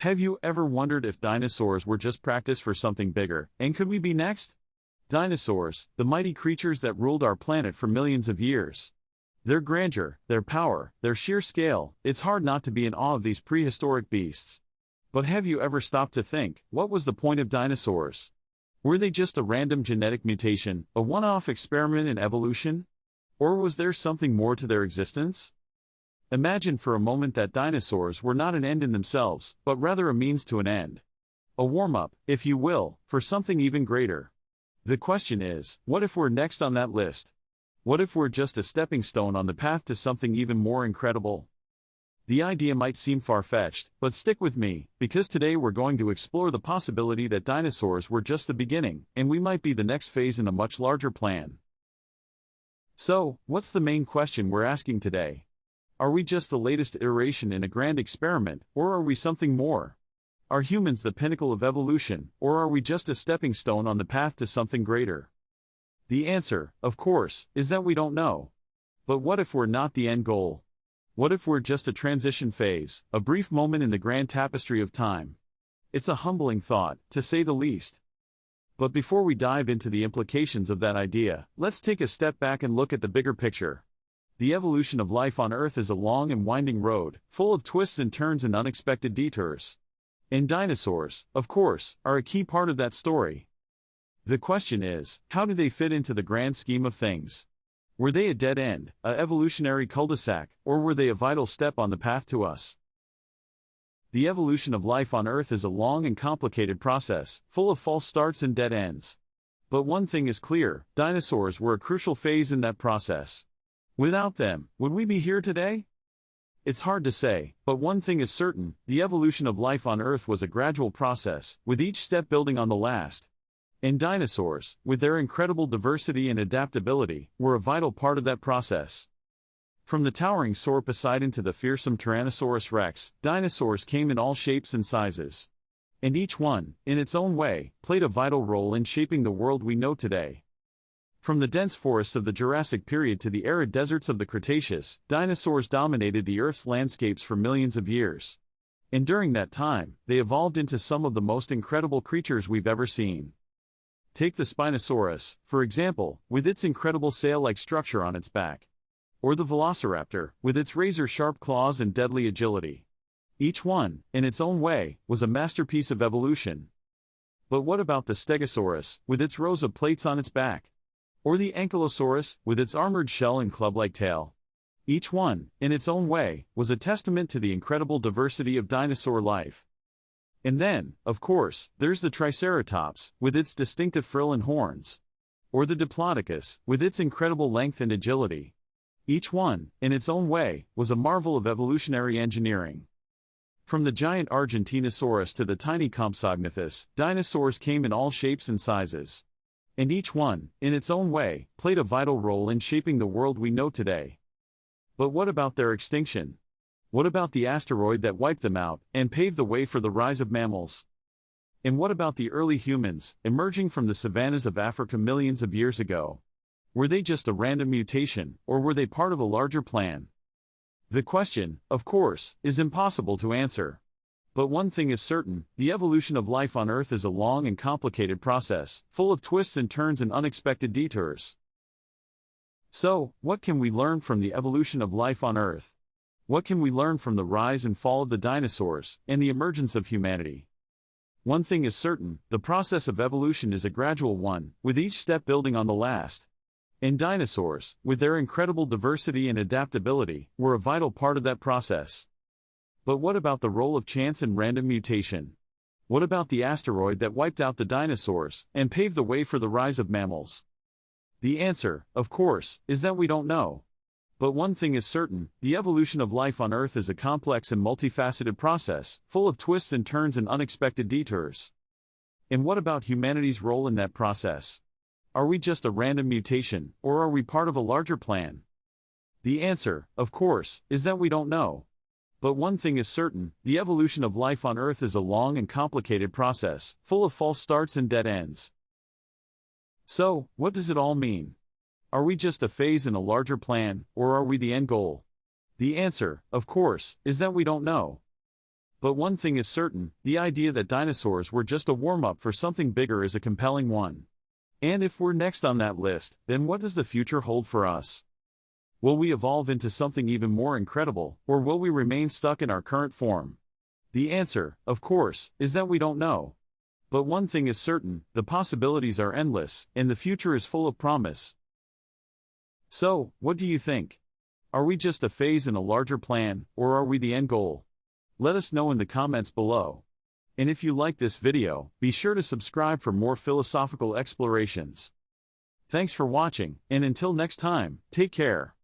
Have you ever wondered if dinosaurs were just practice for something bigger, and could we be next? Dinosaurs, the mighty creatures that ruled our planet for millions of years. Their grandeur, their power, their sheer scale, it's hard not to be in awe of these prehistoric beasts. But have you ever stopped to think, what was the point of dinosaurs? Were they just a random genetic mutation, a one-off experiment in evolution? Or was there something more to their existence? Imagine for a moment that dinosaurs were not an end in themselves, but rather a means to an end. A warm-up, if you will, for something even greater. The question is, what if we're next on that list? What if we're just a stepping stone on the path to something even more incredible? The idea might seem far-fetched, but stick with me, because today we're going to explore the possibility that dinosaurs were just the beginning, and we might be the next phase in a much larger plan. So, what's the main question we're asking today? Are we just the latest iteration in a grand experiment, or are we something more? Are humans the pinnacle of evolution, or are we just a stepping stone on the path to something greater? The answer, of course, is that we don't know. But what if we're not the end goal? What if we're just a transition phase, a brief moment in the grand tapestry of time? It's a humbling thought, to say the least. But before we dive into the implications of that idea, let's take a step back and look at the bigger picture. The evolution of life on Earth is a long and winding road, full of twists and turns and unexpected detours. And dinosaurs, of course, are a key part of that story. The question is, how do they fit into the grand scheme of things? Were they a dead end, a evolutionary cul-de-sac, or were they a vital step on the path to us? The evolution of life on Earth is a long and complicated process, full of false starts and dead ends. But one thing is clear, dinosaurs were a crucial phase in that process. Without them, would we be here today? It's hard to say, but one thing is certain, the evolution of life on Earth was a gradual process, with each step building on the last. And dinosaurs, with their incredible diversity and adaptability, were a vital part of that process. From the towering Sauroposeidon to the fearsome Tyrannosaurus rex, dinosaurs came in all shapes and sizes. And each one, in its own way, played a vital role in shaping the world we know today. From the dense forests of the Jurassic period to the arid deserts of the Cretaceous, dinosaurs dominated the Earth's landscapes for millions of years. And during that time, they evolved into some of the most incredible creatures we've ever seen. Take the Spinosaurus, for example, with its incredible sail-like structure on its back. Or the Velociraptor, with its razor-sharp claws and deadly agility. Each one, in its own way, was a masterpiece of evolution. But what about the Stegosaurus, with its rows of plates on its back? Or the Ankylosaurus, with its armored shell and club-like tail? Each one, in its own way, was a testament to the incredible diversity of dinosaur life. And then, of course, there's the Triceratops, with its distinctive frill and horns. Or the Diplodocus, with its incredible length and agility. Each one, in its own way, was a marvel of evolutionary engineering. From the giant Argentinosaurus to the tiny Compsognathus, dinosaurs came in all shapes and sizes. And each one, in its own way, played a vital role in shaping the world we know today. But what about their extinction? What about the asteroid that wiped them out, and paved the way for the rise of mammals? And what about the early humans, emerging from the savannas of Africa millions of years ago? Were they just a random mutation, or were they part of a larger plan? The question, of course, is impossible to answer. But one thing is certain, the evolution of life on Earth is a long and complicated process, full of twists and turns and unexpected detours. So, what can we learn from the evolution of life on Earth? What can we learn from the rise and fall of the dinosaurs, and the emergence of humanity? One thing is certain, the process of evolution is a gradual one, with each step building on the last. And dinosaurs, with their incredible diversity and adaptability, were a vital part of that process. But what about the role of chance and random mutation? What about the asteroid that wiped out the dinosaurs, and paved the way for the rise of mammals? The answer, of course, is that we don't know. But one thing is certain, the evolution of life on Earth is a complex and multifaceted process, full of twists and turns and unexpected detours. And what about humanity's role in that process? Are we just a random mutation, or are we part of a larger plan? The answer, of course, is that we don't know. But one thing is certain, the evolution of life on Earth is a long and complicated process, full of false starts and dead ends. So, what does it all mean? Are we just a phase in a larger plan, or are we the end goal? The answer, of course, is that we don't know. But one thing is certain, the idea that dinosaurs were just a warm-up for something bigger is a compelling one. And if we're next on that list, then what does the future hold for us? Will we evolve into something even more incredible, or will we remain stuck in our current form? The answer, of course, is that we don't know. But one thing is certain, the possibilities are endless, and the future is full of promise. So, what do you think? Are we just a phase in a larger plan, or are we the end goal? Let us know in the comments below. And if you like this video, be sure to subscribe for more philosophical explorations. Thanks for watching, and until next time, take care.